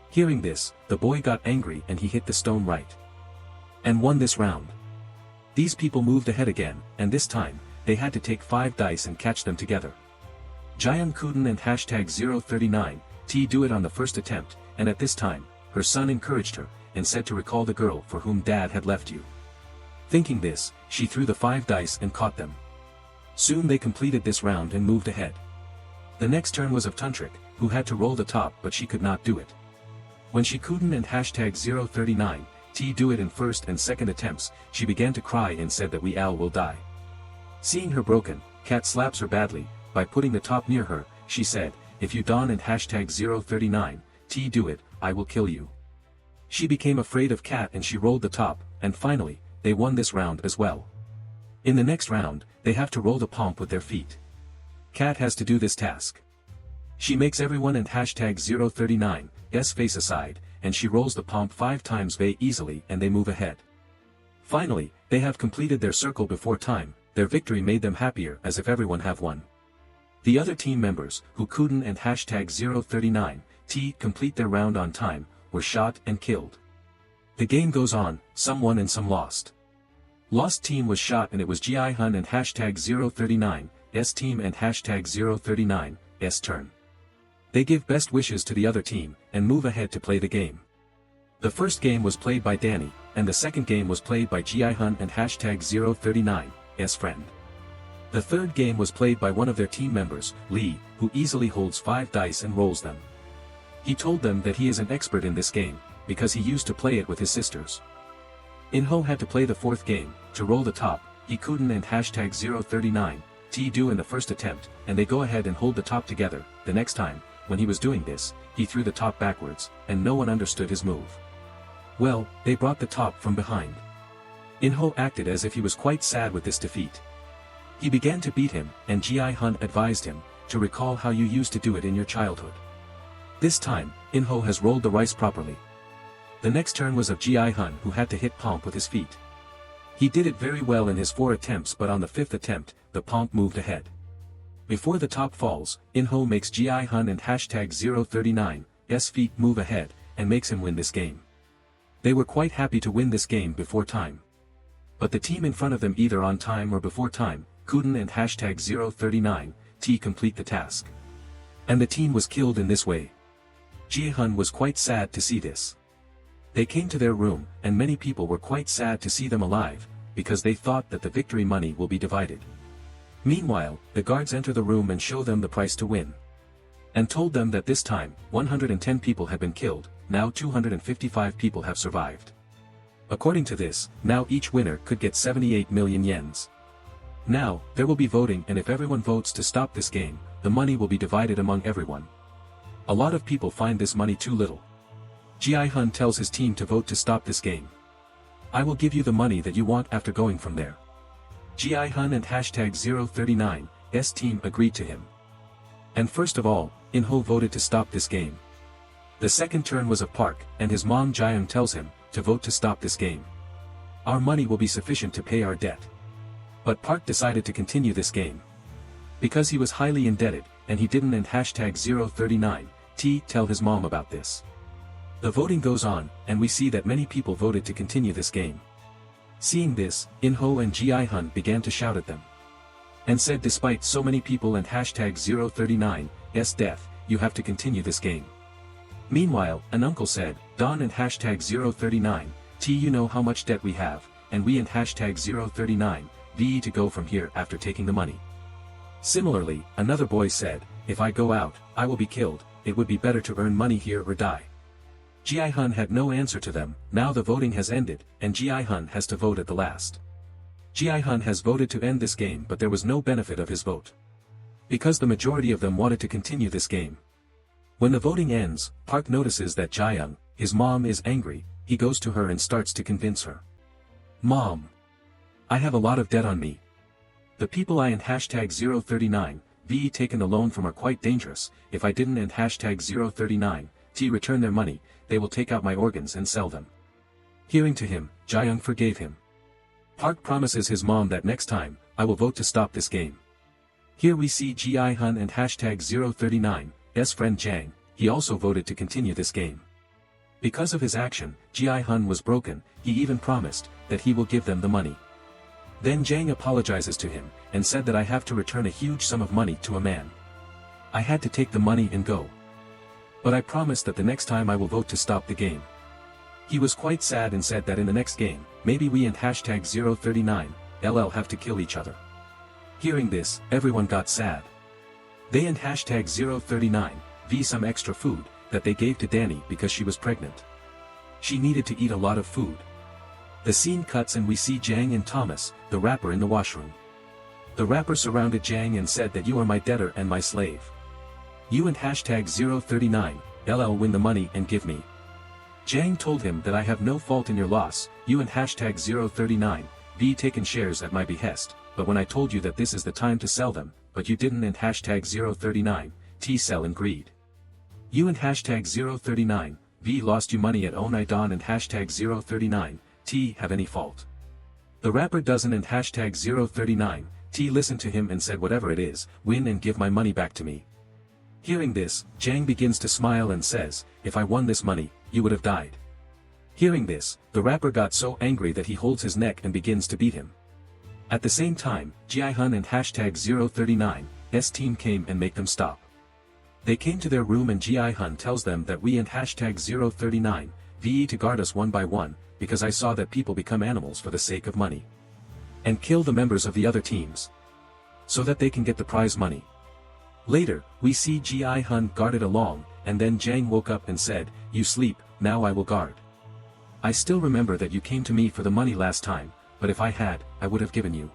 Hearing this, the boy got angry and he hit the stone right. And won this round. These people moved ahead again, and this time, they had to take 5 dice and catch them together. Jaeyoung Kuden and #039T do it on the first attempt, and at this time, her son encouraged her, and said to recall the girl for whom dad had left you. Thinking this, she threw the 5 dice and caught them. Soon they completed this round and moved ahead. The next turn was of Tantrik, who had to roll the top but she could not do it. When she Kuden and #039T do it in first and second attempts, she began to cry and said that we all will die. Seeing her broken, Kat slaps her badly, by putting the top near her, she said, if you Don and #039T do it, I will kill you. She became afraid of Cat and she rolled the top, and finally, they won this round as well. In the next round, they have to roll the pomp with their feet. Cat has to do this task. She makes everyone and hashtag 039's face aside, and she rolls the pomp 5 times very easily and they move ahead. Finally, they have completed their circle before time. Their victory made them happier as if everyone have won. The other team members, who couldn't and hashtag 039t complete their round on time, were shot and killed. The game goes on, some won and some lost. Lost team was shot and it was Ji-hun and hashtag 039's team and hashtag 039's turn. They give best wishes to the other team, and move ahead to play the game. The first game was played by Danny, and the second game was played by Ji-hun and hashtag 039's friend. The third game was played by one of their team members, Lee, who easily holds 5 dice and rolls them. He told them that he is an expert in this game, because he used to play it with his sisters. In-ho had to play the fourth game, to roll the top. He couldn't and hashtag 039t do in the first attempt, and they go ahead and hold the top together. The next time, when he was doing this, he threw the top backwards, and no one understood his move. Well, they brought the top from behind. In-ho acted as if he was quite sad with this defeat. He began to beat him, and Ji-hun advised him, to recall how you used to do it in your childhood. This time, In-ho has rolled the rice properly. The next turn was of Ji-hun, who had to hit pomp with his feet. He did it very well in his 4 attempts, but on the 5th attempt, the pomp moved ahead. Before the top falls, In-ho makes Ji-hun and hashtag 039's feet move ahead, and makes him win this game. They were quite happy to win this game before time. But the team in front of them, either on time or before time, couldn't and hashtag 039t complete the task. And the team was killed in this way. Ji-hun was quite sad to see this. They came to their room, and many people were quite sad to see them alive, because they thought that the victory money will be divided. Meanwhile, the guards enter the room and show them the price to win. And told them that this time, 110 people had been killed, now 255 people have survived. According to this, now each winner could get 78 million yens. Now, there will be voting, and if everyone votes to stop this game, the money will be divided among everyone. A lot of people find this money too little. Ji-hun tells his team to vote to stop this game. I will give you the money that you want after going from there. Ji-hun and hashtag 039's team agreed to him. And first of all, In-ho voted to stop this game. The second turn was of Park, and his mom Ji-young tells him to vote to stop this game. Our money will be sufficient to pay our debt. But Park decided to continue this game. Because he was highly indebted, and he didn't and hashtag 039t tell his mom about this. The voting goes on, and we see that many people voted to continue this game. Seeing this, In-ho and Ji-hun began to shout at them. And said, despite so many people and hashtag 039's death, you have to continue this game. Meanwhile, an uncle said, Don and hashtag 039t, you know how much debt we have, and we and hashtag 039v to go from here after taking the money. Similarly, another boy said, if I go out, I will be killed, it would be better to earn money here or die. Ji-hun had no answer to them. Now the voting has ended, and Ji-hun has to vote at the last. Ji-hun has voted to end this game, but there was no benefit of his vote. Because the majority of them wanted to continue this game. When the voting ends, Park notices that Ji-young, his mom, is angry. He goes to her and starts to convince her. Mom! I have a lot of debt on me. The people I and hashtag 039v taken a loan from are quite dangerous. If I didn't and hashtag 039t return their money, they will take out my organs and sell them. Hearing to him, Ji-young forgave him. Park promises his mom that next time, I will vote to stop this game. Here we see Ji-hun and hashtag 039's friend Jang. He also voted to continue this game. Because of his action, Ji-hun was broken. He even promised that he will give them the money. Then Jang apologizes to him, and said that I have to return a huge sum of money to a man. I had to take the money and go. But I promised that the next time I will vote to stop the game. He was quite sad and said that in the next game, maybe we and hashtag 039ll have to kill each other. Hearing this, everyone got sad. They and hashtag 039v some extra food that they gave to Danny because she was pregnant. She needed to eat a lot of food. The scene cuts and we see Jang and Thomas, the rapper, in the washroom. The rapper surrounded Jang and said that you are my debtor and my slave. You and hashtag 039ll win the money and give me Jang told him that I have no fault in your loss, you and hashtag 039, V taken shares at my behest, but when I told you that this is the time to sell them, but you didn't and hashtag 039, T sell in greed. You and hashtag 039, V lost you money at Onidon and hashtag 039, T have any fault. The rapper doesn't and hashtag 039, T listened to him and said whatever it is, win and give my money back to me. Hearing this, Jang begins to smile and says, if I won this money, you would have died. Hearing this, the rapper got so angry that he holds his neck and begins to beat him. At the same time, Ji-hun and hashtag 039, S team came and make them stop. They came to their room and Ji-hun tells them that we and hashtag 039, VE to guard us one by one, because I saw that people become animals for the sake of money. And kill the members of the other teams. So that they can get the prize money. Later, we see Ji-hun guarded along, and then Jang woke up and said, you sleep, now I will guard. I still remember that you came to me for the money last time, but if I had, I would have given you.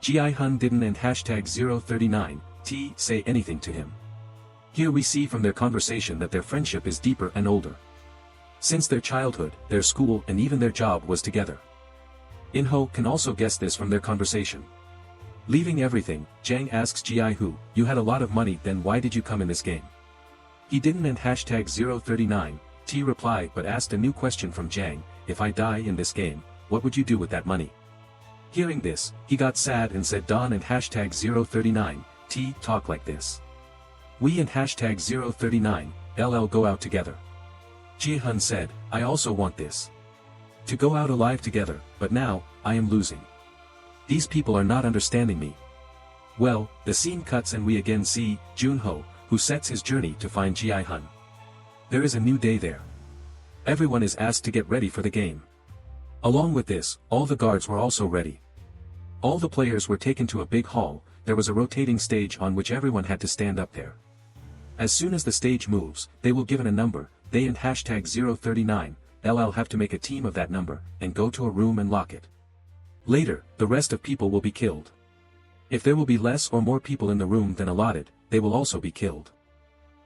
Ji-hun didn't and hashtag 039, T say anything to him. Here we see from their conversation that their friendship is deeper and older. Since their childhood, their school and even their job was together. In-ho can also guess this from their conversation. Leaving everything, Jang asks Ji-hu, you had a lot of money, then why did you come in this game? He didn't and hashtag 039, T replied but asked a new question from Jang, if I die in this game, what would you do with that money? Hearing this, he got sad and said Don and hashtag 039, T talk like this. We and hashtag 039, LL go out together. Ji-hun said, I also want this. To go out alive together, but now, I am losing. These people are not understanding me. Well, the scene cuts and we again see Junho, who sets his journey to find Ji-hun. There is a new day there. Everyone is asked to get ready for the game. Along with this, all the guards were also ready. All the players were taken to a big hall, there was a rotating stage on which everyone had to stand up there. As soon as the stage moves, they will given a number, they and hashtag 039, LL have to make a team of that number, and go to a room and lock it. Later, the rest of people will be killed. If there will be less or more people in the room than allotted, they will also be killed.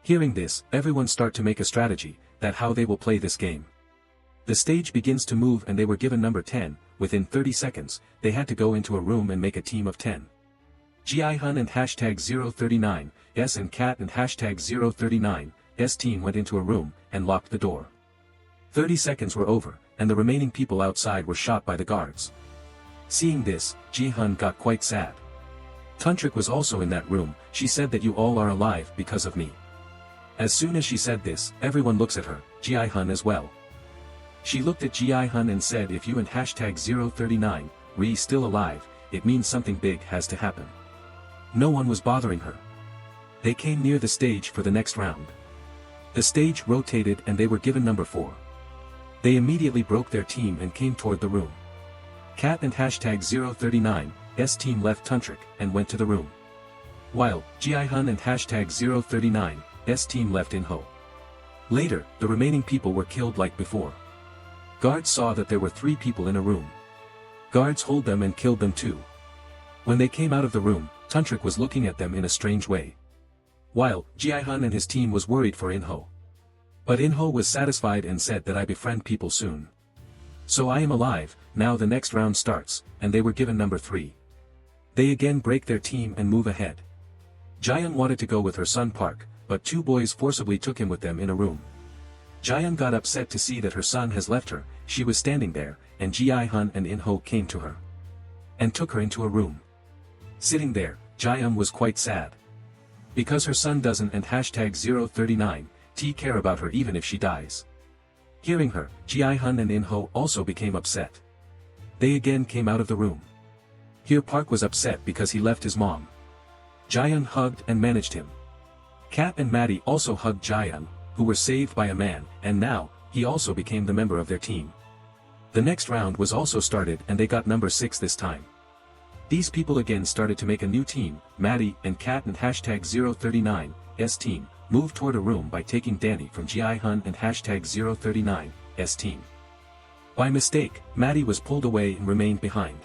Hearing this, everyone start to make a strategy, that how they will play this game. The stage begins to move and they were given number 10, within 30 seconds, they had to go into a room and make a team of 10. Ji-hun and hashtag 039, S and Cat and hashtag 039, S team went into a room, and locked the door. 30 seconds were over, and the remaining people outside were shot by the guards. Seeing this, Ji-hun got quite sad. Tuntrik was also in that room, she said that you all are alive because of me. As soon as she said this, everyone looks at her, Ji-hun as well. She looked at Ji-hun and said if you and hashtag 039, Re still alive, it means something big has to happen. No one was bothering her. They came near the stage for the next round. The stage rotated and they were given number 4. They immediately broke their team and came toward the room. Cat and hashtag 039, S team left Tuntrik, and went to the room. While, Ji-hun and hashtag 039, S team left In-ho. Later, the remaining people were killed like before. Guards saw that there were 3 people in a room. Guards hold them and killed them too. When they came out of the room, Tuntrik was looking at them in a strange way. While, Ji-hun and his team was worried for In-ho. But In-ho was satisfied and said that I befriend people soon. So I am alive, now the next round starts, and they were given number 3. They again break their team and move ahead. Ji-hun wanted to go with her son Park, but 2 boys forcibly took him with them in a room. Ji-hun got upset to see that her son has left her, she was standing there, and Ji-hun and In-ho came to her. And took her into a room. Sitting there, Ji-hun was quite sad. Because her son doesn't and hashtag 039, T care about her even if she dies. Hearing her, Ji-hun and In-ho also became upset. They again came out of the room. Here Park was upset because he left his mom. Ji-hun hugged and managed him. Kat and Maddie also hugged Ji-hun, who were saved by a man, and now, he also became the member of their team. The next round was also started and they got number 6 this time. These people again started to make a new team, Maddie and Kat and hashtag 039, S team, moved toward a room by taking Danny from Ji-hun and hashtag 039, S team. By mistake, Maddie was pulled away and remained behind.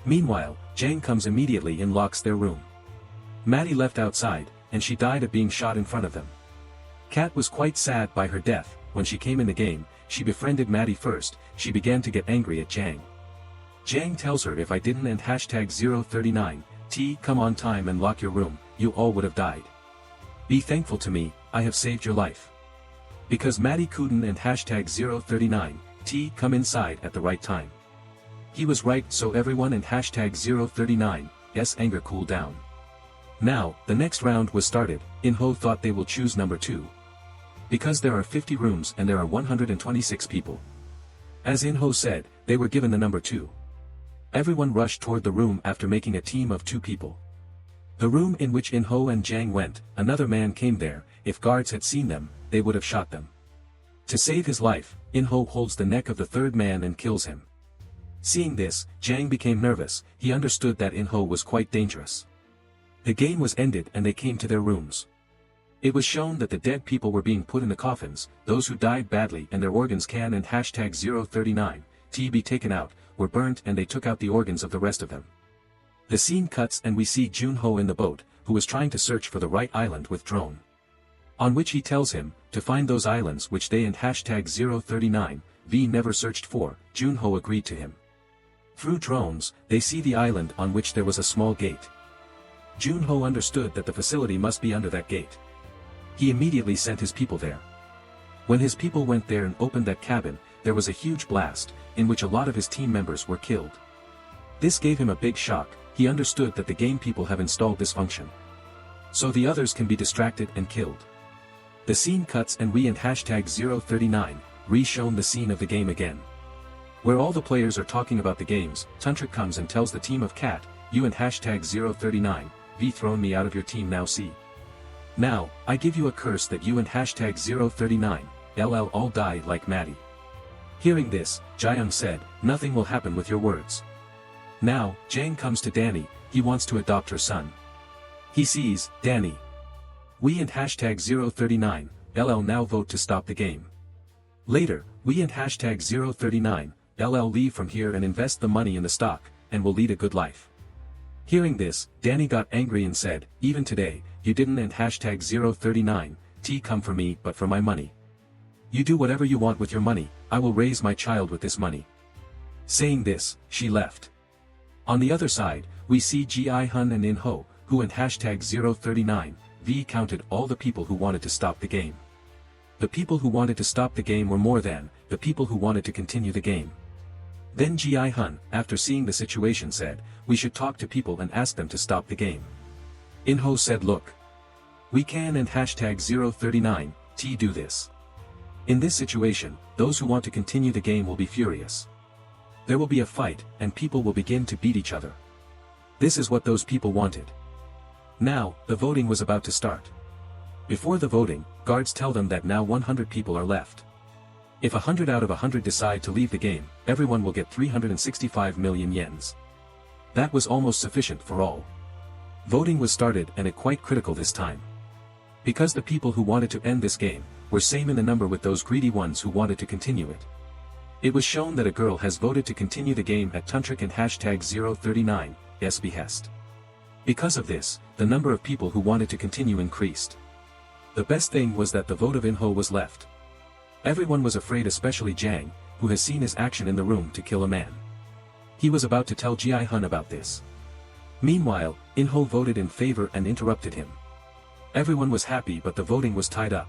Meanwhile, Jang comes immediately and locks their room. Maddie left outside, and she died of being shot in front of them. Kat was quite sad by her death. When she came in the game, she befriended Maddie first, she began to get angry at Jang. Jang tells her if I didn't and hashtag 039, come on time and lock your room, you all would have died. Be thankful to me, I have saved your life. Because Maddie couldn't and hashtag 039, come inside at the right time. He was right, so everyone in hashtag 039's anger cooled down. Now, the next round was started. In-ho thought they will choose number 2. Because there are 50 rooms and there are 126 people. As In-ho said, they were given the number 2. Everyone rushed toward the room after making a team of 2 people. The room in which In-ho and Jang went, another man came there. If guards had seen them, they would have shot them. To save his life, In-ho holds the neck of the third man and kills him. Seeing this, Jang became nervous. He understood that In-ho was quite dangerous. The game was ended and they came to their rooms. It was shown that the dead people were being put in the coffins, those who died badly and their organs can and hashtag 039, be taken out, were burnt and they took out the organs of the rest of them. The scene cuts and we see Jun-ho in the boat, who was trying to search for the right island with drone. On which he tells him, to find those islands which they and hashtag 039, never searched for. Jun-ho agreed to him. Through drones, they see the island on which there was a small gate. Jun-ho understood that the facility must be under that gate. He immediately sent his people there. When his people went there and opened that cabin, there was a huge blast, in which a lot of his team members were killed. This gave him a big shock. He understood that the game people have installed this function. So the others can be distracted and killed. The scene cuts and we and hashtag 039, re-shown the scene of the game again. Where all the players are talking about the games, Tantric comes and tells the team of Cat, you and hashtag 039, thrown me out of your team now see. Now, I give you a curse that you and hashtag 039, all die like Maddie. Hearing this, Jaeyoung said, nothing will happen with your words. Now, Jang comes to Danny, he wants to adopt her son. He sees, Danny. We and hashtag 039, now vote to stop the game. Later, we and hashtag 039, leave from here and invest the money in the stock, and will lead a good life. Hearing this, Danny got angry and said, even today, you didn't and hashtag 039, come for me but for my money. You do whatever you want with your money, I will raise my child with this money. Saying this, she left. On the other side, we see Ji-hun and In-ho, who and hashtag 039, counted all the people who wanted to stop the game. The people who wanted to stop the game were more than the people who wanted to continue the game. Then Ji-hun, after seeing the situation said, we should talk to people and ask them to stop the game. In-ho said look. We can and hashtag 039, do this. In this situation, those who want to continue the game will be furious. There will be a fight, and people will begin to beat each other. This is what those people wanted. Now, the voting was about to start. Before the voting, guards tell them that now 100 people are left. If 100 out of 100 decide to leave the game, everyone will get 365 million yens. That was almost sufficient for all. Voting was started and it quite critical this time. Because the people who wanted to end this game, were same in the number with those greedy ones who wanted to continue it. It was shown that a girl has voted to continue the game at Tantric and hashtag 039's behest. Because of this, the number of people who wanted to continue increased. The best thing was that the vote of In-ho was left. Everyone was afraid, especially Jang, who has seen his action in the room to kill a man. He was about to tell Ji-hun about this. Meanwhile, In-ho voted in favor and interrupted him. Everyone was happy but the voting was tied up.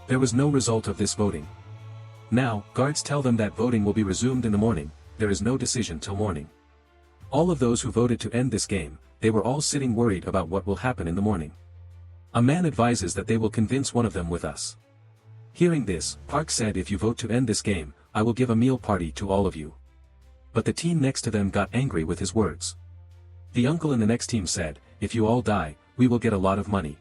There was no result of this voting. Now, guards tell them that voting will be resumed in the morning, there is no decision till morning. All of those who voted to end this game, they were all sitting worried about what will happen in the morning. A man advises that they will convince one of them with us. Hearing this, Park said if you vote to end this game, I will give a meal party to all of you. But the team next to them got angry with his words. The uncle in the next team said, if you all die, we will get a lot of money.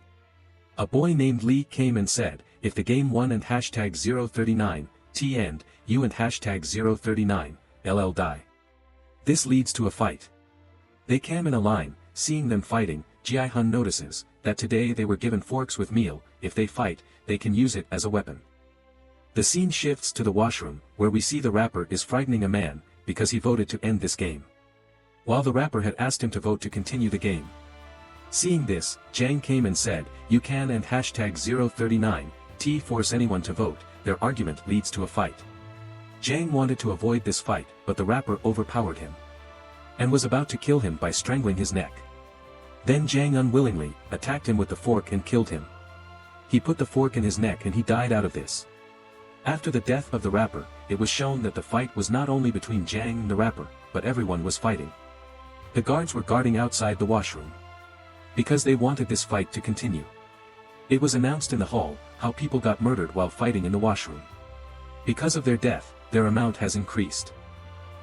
A boy named Lee came and said, if the game won and hashtag 039, end, you and hashtag 039, die. This leads to a fight. They came in a line, seeing them fighting, Ji-hun notices, that today they were given forks with meal, if they fight, they can use it as a weapon. The scene shifts to the washroom, where we see the rapper is frightening a man, because he voted to end this game. While the rapper had asked him to vote to continue the game. Seeing this, Jang came and said, you can and hashtag 039, force anyone to vote, their argument leads to a fight. Jang wanted to avoid this fight, but the rapper overpowered him and was about to kill him by strangling his neck. Then Jang unwillingly attacked him with the fork and killed him. He put the fork in his neck and he died out of this. After the death of the rapper, it was shown that the fight was not only between Jang and the rapper, but everyone was fighting. The guards were guarding outside the washroom because they wanted this fight to continue. It was announced in the hall how people got murdered while fighting in the washroom. Because of their death, their amount has increased.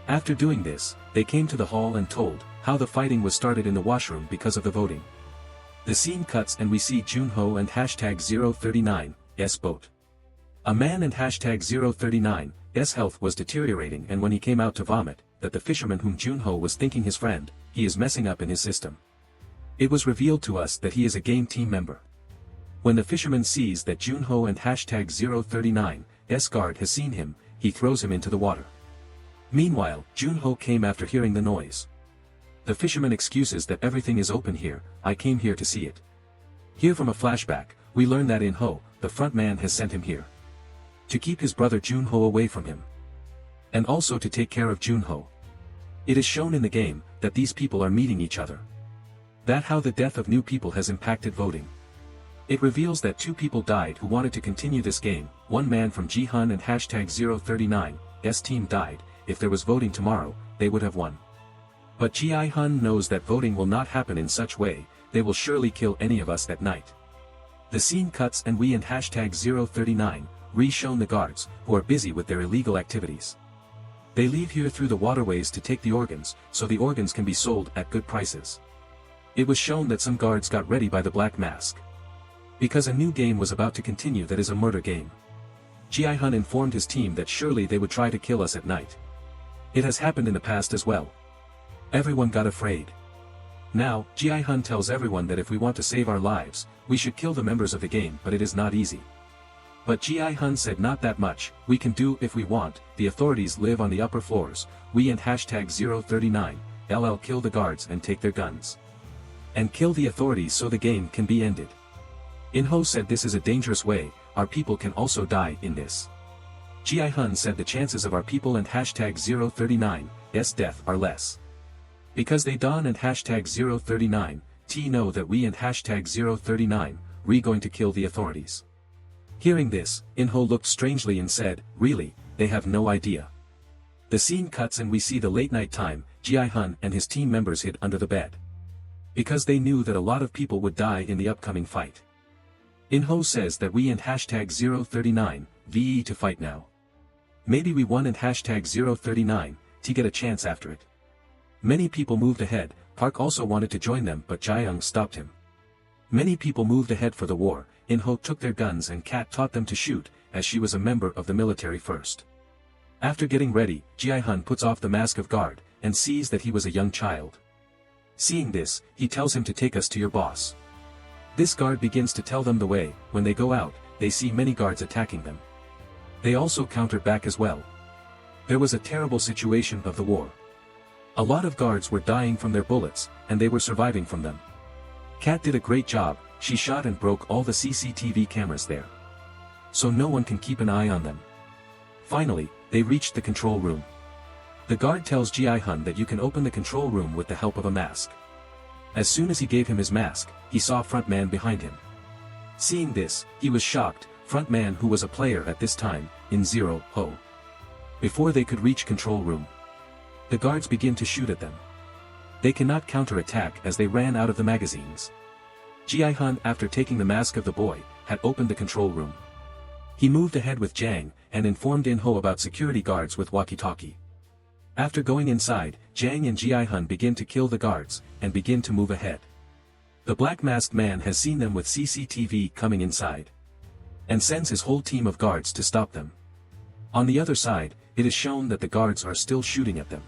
After doing this, they came to the hall and told how the fighting was started in the washroom because of the voting. The scene cuts and we see Junho and #039's boat. A man and #039's health was deteriorating, and when he came out to vomit, that the fisherman whom Junho was thinking his friend, he is messing up in his system. It was revealed to us that he is a game team member. When the fisherman sees that Junho and #039's guard has seen him, he throws him into the water. Meanwhile, Junho came after hearing the noise. The fisherman excuses that everything is open here, I came here to see it. Here from a flashback, we learn that In-ho, the front man, has sent him here to keep his brother Junho away from him, and also to take care of Junho. It is shown in the game that these people are meeting each other. That how the death of new people has impacted voting. It reveals that 2 people died who wanted to continue this game. One man from Jihan and #039's team died. If there was voting tomorrow, they would have won. But Ji-hun knows that voting will not happen in such way, they will surely kill any of us that night. The scene cuts and we and #039 re-shown the guards, who are busy with their illegal activities. They leave here through the waterways to take the organs, so the organs can be sold at good prices. It was shown that some guards got ready by the black mask, because a new game was about to continue that is a murder game. Ji-hun informed his team that surely they would try to kill us at night. It has happened in the past as well. Everyone got afraid. Now, Ji-hun tells everyone that if we want to save our lives, we should kill the members of the game, but it is not easy. But Ji-hun said not that much, we can do if we want, the authorities live on the upper floors, we and #039 kill the guards and take their guns. And kill the authorities so the game can be ended. In-ho said this is a dangerous way, our people can also die in this. Ji-hun said the chances of our people and #039's death are less. Because they Don and #039 know that we and #039 going to kill the authorities. Hearing this, In-ho looked strangely and said, really, they have no idea. The scene cuts and we see the late night time, Ji-hun and his team members hid under the bed. Because they knew that a lot of people would die in the upcoming fight. In-ho says that we and #039 to fight now. Maybe we won and #039 to get a chance after it. Many people moved ahead. Park also wanted to join them, but Jae-young stopped him. Many people moved ahead for the war. In-ho took their guns and Kat taught them to shoot, as she was a member of the military first. After getting ready, Ji-hun puts off the mask of guard, and sees that he was a young child. Seeing this, he tells him to take us to your boss. This guard begins to tell them the way. When they go out, they see many guards attacking them. They also countered back as well. There was a terrible situation of the war. A lot of guards were dying from their bullets, and they were surviving from them. Kat did a great job, she shot and broke all the CCTV cameras there. So no one can keep an eye on them. Finally, they reached the control room. The guard tells Ji-hun that you can open the control room with the help of a mask. As soon as he gave him his mask, he saw front man behind him. Seeing this, he was shocked, front man who was a player at this time, in Zero Ho. Before they could reach control room, the guards begin to shoot at them. They cannot counter-attack as they ran out of the magazines. Ji-hun, after taking the mask of the boy, had opened the control room. He moved ahead with Jang, and informed In-ho about security guards with walkie-talkie. After going inside, Jang and Ji-hun begin to kill the guards, and begin to move ahead. The black-masked man has seen them with CCTV coming inside, and sends his whole team of guards to stop them. On the other side, it is shown that the guards are still shooting at them.